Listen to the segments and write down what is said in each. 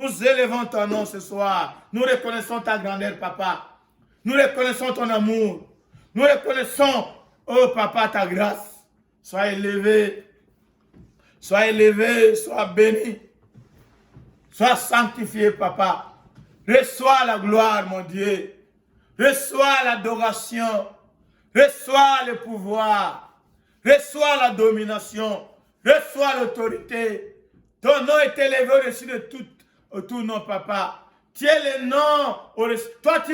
Nous élevons ton nom ce soir. Nous reconnaissons ta grandeur, papa. Nous reconnaissons ton amour. Nous reconnaissons, oh papa, ta grâce. Sois élevé. Sois élevé, sois béni. Sois sanctifié, papa. Reçois la gloire, mon Dieu. Reçois l'adoration. Reçois le pouvoir. Reçois la domination. Reçois l'autorité. Ton nom est élevé au-dessus de tout nom, papa. Tu es le nom. Toi,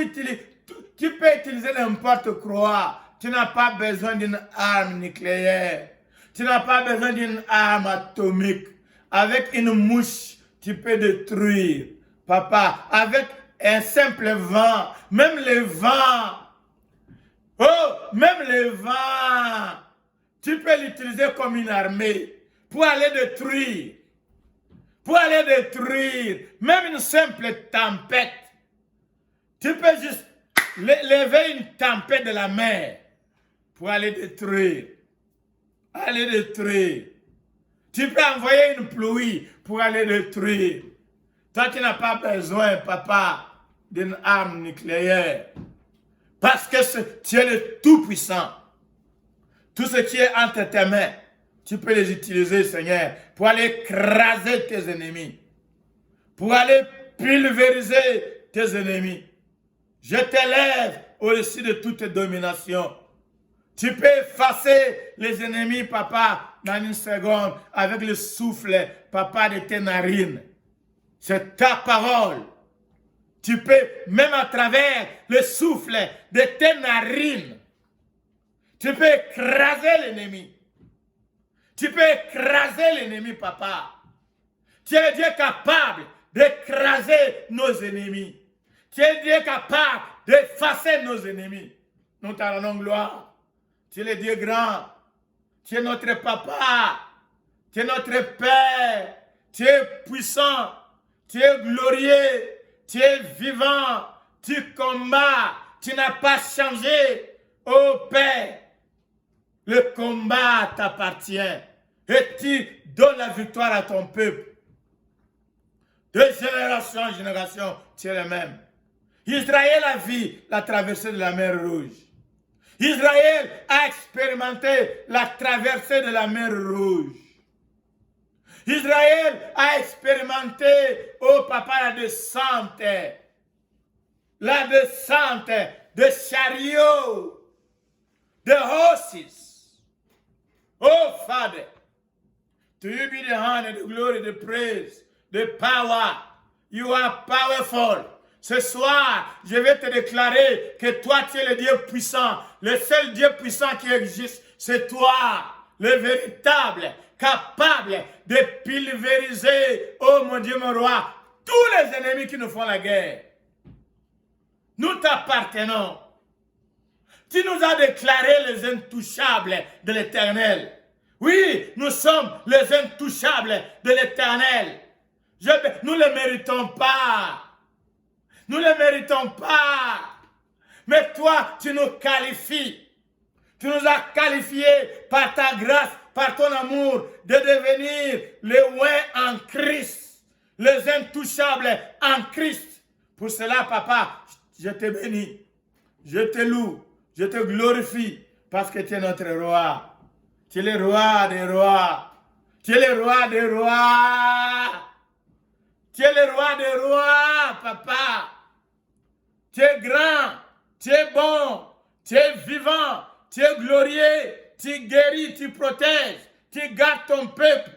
tu peux utiliser n'importe quoi. Tu n'as pas besoin d'une arme nucléaire. Tu n'as pas besoin d'une arme atomique. Avec une mouche, tu peux détruire. Papa, avec un simple vent, même le vent, même le vent, tu peux l'utiliser comme une armée pour aller détruire. Pour aller détruire, même une simple tempête. Tu peux juste lever une tempête de la mer pour aller détruire. Aller détruire. Tu peux envoyer une pluie pour aller détruire. Toi, tu n'as pas besoin, papa, d'une arme nucléaire. Parce que tu es le Tout-Puissant. Tout ce qui est entre tes mains, tu peux les utiliser, Seigneur, pour aller écraser tes ennemis. Pour aller pulvériser tes ennemis. Je t'élève au-dessus de toute domination. Tu peux effacer les ennemis, papa, dans une seconde, avec le souffle, papa, de tes narines. C'est ta parole. Tu peux, même à travers le souffle de tes narines, tu peux écraser l'ennemi. Tu peux écraser l'ennemi, papa. Tu es Dieu capable d'écraser nos ennemis. Tu es Dieu capable d'effacer nos ennemis. Nous te rendons gloire. Tu es le Dieu grand. Tu es notre papa. Tu es notre Père. Tu es puissant. Tu es glorieux. Tu es vivant. Tu combats. Tu n'as pas changé. Ô Père, le combat t'appartient. Et tu donnes la victoire à ton peuple. De génération en génération, tu es le même. Israël a vu la traversée de la mer Rouge. Israël a expérimenté la traversée de la mer Rouge. Israël a expérimenté, oh papa, la descente de chariots, de horses. Oh Father, to you be the honor, the glory, the praise, the power. You are powerful. Ce soir, je vais te déclarer que toi, tu es le Dieu puissant. Le seul Dieu puissant qui existe, c'est toi, le véritable, capable de pulvériser, oh mon Dieu, mon roi, tous les ennemis qui nous font la guerre. Nous t'appartenons. Tu nous as déclaré les intouchables de l'Éternel. Oui, nous sommes les intouchables de l'Éternel. Nous ne le méritons pas. Nous ne le méritons pas. Mais toi, tu nous qualifies. Tu nous as qualifiés par ta grâce, par ton amour, de devenir les oints en Christ. Les intouchables en Christ. Pour cela, papa, je te bénis. Je te loue. Je te glorifie. Parce que tu es notre roi. Tu es le roi des rois. Tu es le roi des rois. Tu es le roi des rois, papa. Tu es grand, tu es bon, tu es vivant, tu es glorieux, tu guéris, tu protèges, tu gardes ton peuple.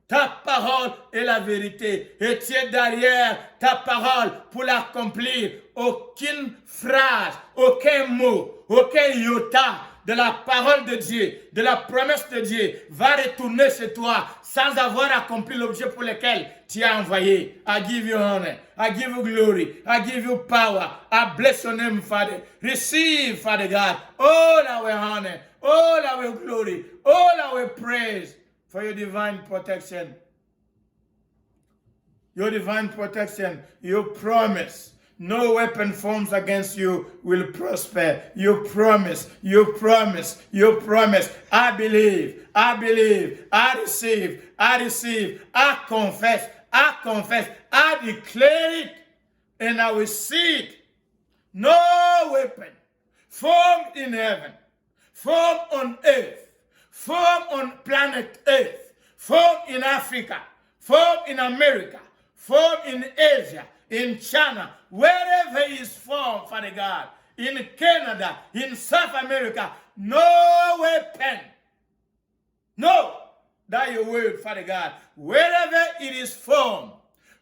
Ta parole est la vérité et tu es derrière ta parole pour l'accomplir. Aucune phrase, aucun mot, aucun iota de la parole de Dieu, de la promesse de Dieu va retourner chez toi sans avoir accompli l'objet pour lequel tu as envoyé. I give you honor, I give you glory, I give you power, I bless your name, Father. Receive, Father God, all our honor, all our glory, all our praise for your divine protection. Your divine protection, your promise. No weapon formed against you will prosper. You promise, you promise, you promise. I believe, I believe, I receive, I receive, I confess, I confess, I declare it, and I will see it. No weapon formed in heaven, formed on earth, formed on planet Earth, formed in Africa, formed in America, formed in Asia, in China, wherever it is formed, Father God, in Canada, in South America, no weapon. No, that your word, Father God. Wherever it is formed,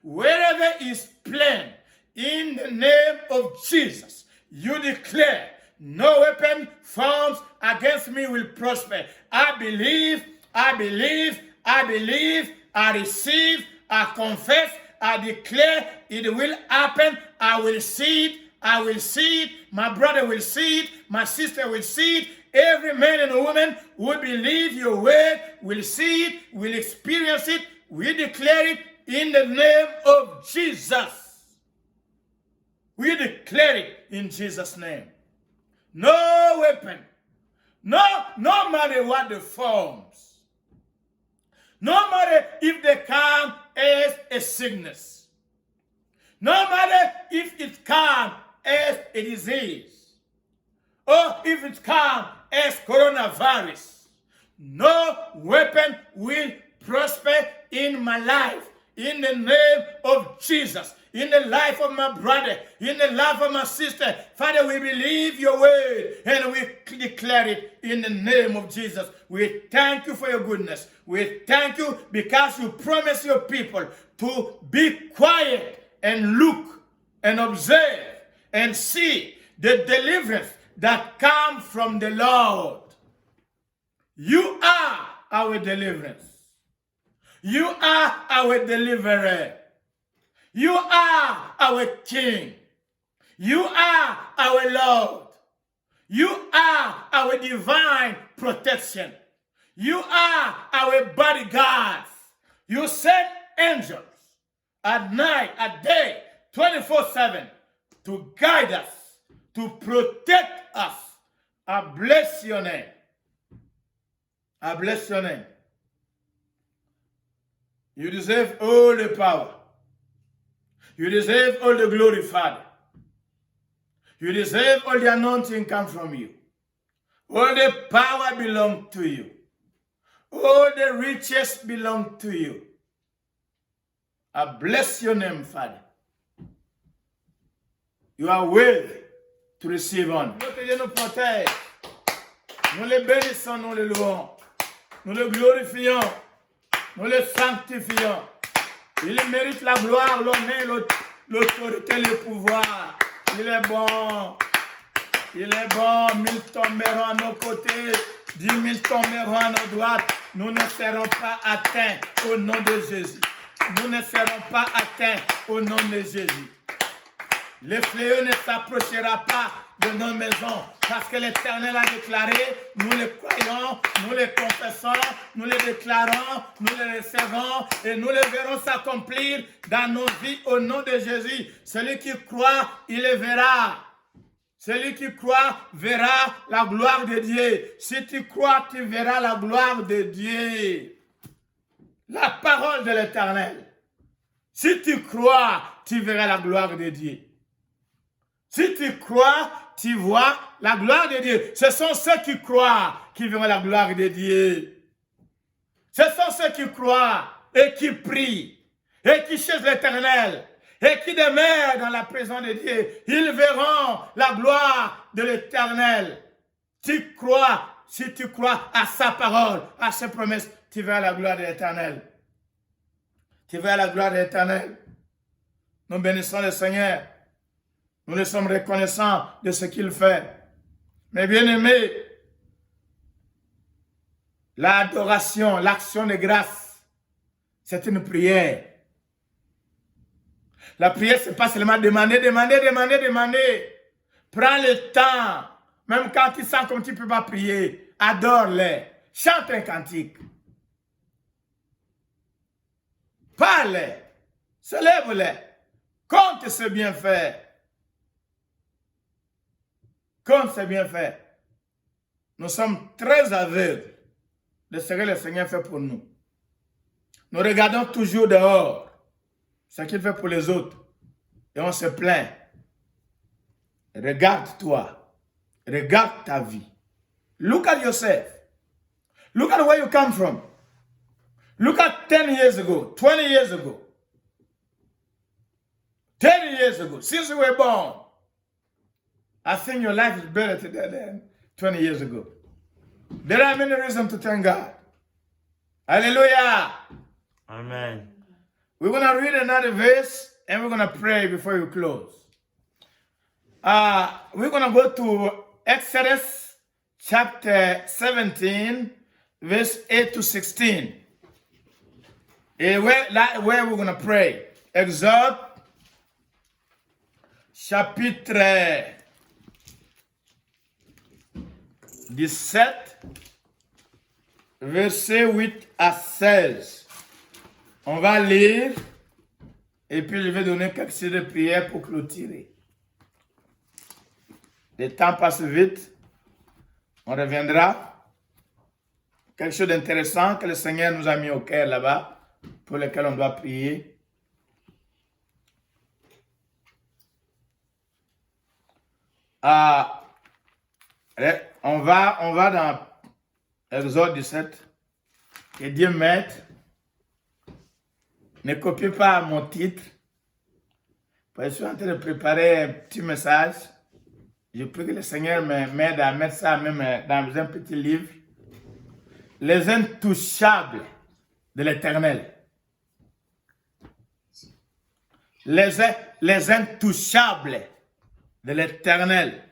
wherever it is planned, in the name of Jesus, you declare, no weapon formed against me will prosper. I believe, I believe, I believe, I receive, I confess, I declare it will happen. I will see it. I will see it. My brother will see it. My sister will see it. Every man and woman who believe your word will see it, will experience it. We declare it in the name of Jesus. We declare it in Jesus' name. No weapon, no matter what the forms, no matter if they come as a sickness, no matter if it comes as a disease, or if it comes as coronavirus, no weapon will prosper in my life. In the name of Jesus, in the life of my brother, in the life of my sister, Father, we believe your word and we declare it in the name of Jesus. We thank you for your goodness. We thank you because you promise your people to be quiet and look and observe and see the deliverance that comes from the Lord. You are our deliverance. You are our deliverer. You are our King. You are our Lord. You are our divine protection. You are our bodyguards. You send angels at night, at day, 24/7 to guide us, to protect us. I bless your name. I bless your name. You deserve all the power. You deserve all the glory, Father. You deserve all the anointing come from you. All the power belongs to you. All the riches belong to you. I bless your name, Father. You are worthy to receive honor. Notre Dieu nous protège. Nous les bénissons, nous les louons. Nous le glorifions. Nous le sanctifions. Il mérite la gloire, l'honneur, l'autorité, le pouvoir. Il est bon. Il est bon. 1000 tomberont à nos côtés. 10 000 tomberont à nos droites. Nous ne serons pas atteints au nom de Jésus. Nous ne serons pas atteints au nom de Jésus. Le fléau ne s'approchera pas de nos maisons parce que l'Éternel a déclaré, nous le croyons, nous le confessons, nous le déclarons, nous le recevons et nous le verrons s'accomplir dans nos vies au nom de Jésus. Celui qui croit, il le verra. Celui qui croit verra la gloire de Dieu. Si tu crois, tu verras la gloire de Dieu. La parole de l'Éternel. Si tu crois, tu verras la gloire de Dieu. Si tu crois, tu vois la gloire de Dieu. Ce sont ceux qui croient qui verront la gloire de Dieu. Ce sont ceux qui croient et qui prient et qui cherchent l'Éternel et qui demeurent dans la présence de Dieu. Ils verront la gloire de l'Éternel. Tu crois, si tu crois à sa parole, à ses promesses, tu verras la gloire de l'Éternel. Tu verras la gloire de l'Éternel. Nous bénissons le Seigneur. Nous le sommes reconnaissants de ce qu'il fait. Mais bien aimés, l'adoration, l'action de grâce, c'est une prière. La prière, ce n'est pas seulement demander. Prends le temps. Même quand tu sens comme tu ne peux pas prier, adore-les. Chante un cantique. Parle. Célèbre-les. Compte ce bienfait. Comme c'est bien fait. Nous sommes très aveugles de ce que le Seigneur fait pour nous. Nous regardons toujours dehors. ce qu'il fait pour les autres. Et on se plaint. Regarde-toi. Regarde ta vie. Look at yourself. Look at where you come from. Look at 10 years ago, 20 years ago, 30 years ago, since you were born. I think your life is better today than 20 years ago. There are many reasons to thank God. Hallelujah. Amen. We're going to read another verse and we're going to pray before we close. We're going to go to Exodus chapter 17, verse 8 to 16. And where we're going to pray. Exode chapitre 17, versets 8 à 16. On va lire et puis je vais donner quelques signes de prière pour clôturer. Le temps passe vite. On reviendra. Quelque chose d'intéressant que le Seigneur nous a mis au cœur là-bas, pour lequel on doit prier. On va dans Exode 17. Et Dieu m'aide. Ne copiez pas mon titre. Je suis en train de préparer un petit message. Je prie que le Seigneur m'aide à mettre ça même dans un petit livre. Les intouchables de l'Éternel. Les intouchables de l'Éternel.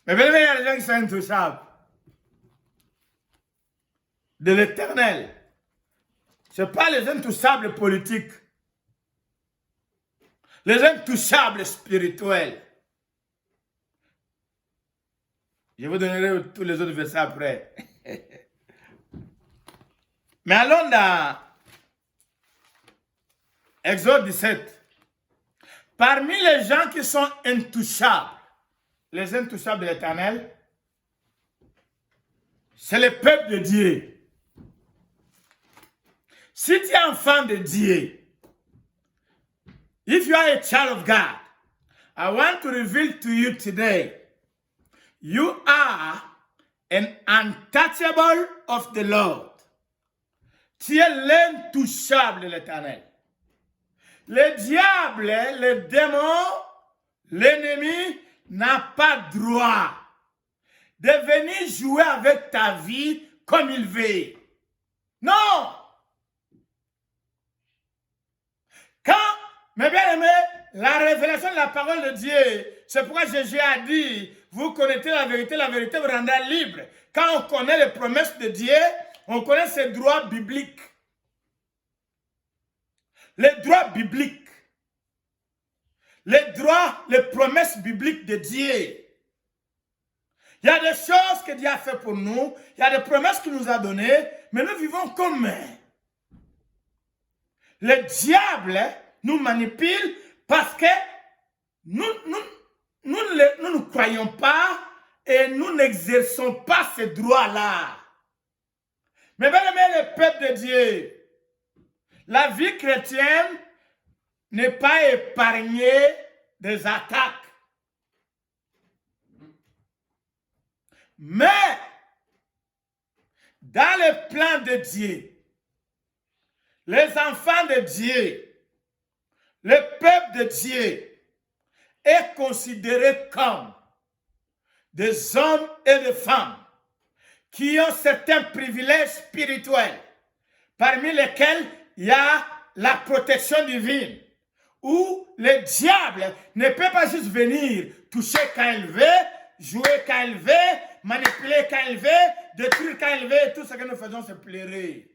Mais bien, il y a des gens qui sont intouchables. De l'Éternel. Ce n'est pas les intouchables politiques. Les intouchables spirituels. Je vous donnerai tous les autres versets après. Mais allons dans Exode 17. Parmi les gens qui sont intouchables, les intouchables de l'Éternel, c'est le peuple de Dieu. Si tu es enfant de Dieu, if you are a child of God, I want to reveal to you today, you are an untouchable of the Lord. Tu es l'intouchable de l'Éternel. Le diable, le démon, l'ennemi n'a pas droit de venir jouer avec ta vie comme il veut. Non! Quand, mes bien-aimés, la révélation de la parole de Dieu, c'est pourquoi Jésus a dit, vous connaissez la vérité vous rendra libre. Quand on connaît les promesses de Dieu, on connaît ses droits bibliques. Les droits bibliques. Les droits, les promesses bibliques de Dieu. Il y a des choses que Dieu a fait pour nous. Il y a des promesses qu'il nous a données. Mais nous vivons comme le diable nous manipule parce que nous ne croyons pas et nous n'exerçons pas ces droits-là. Mais bien aimé, le peuple de Dieu, la vie chrétienne n'est pas épargnée des attaques. Mais, dans le plan de Dieu, les enfants de Dieu, le peuple de Dieu est considéré comme des hommes et des femmes qui ont certains privilèges spirituels, parmi lesquels il y a la protection divine, où le diable ne peut pas juste venir toucher quand il veut, jouer quand il veut, manipuler quand il veut, détruire quand il veut, tout ce que nous faisons c'est pleurer.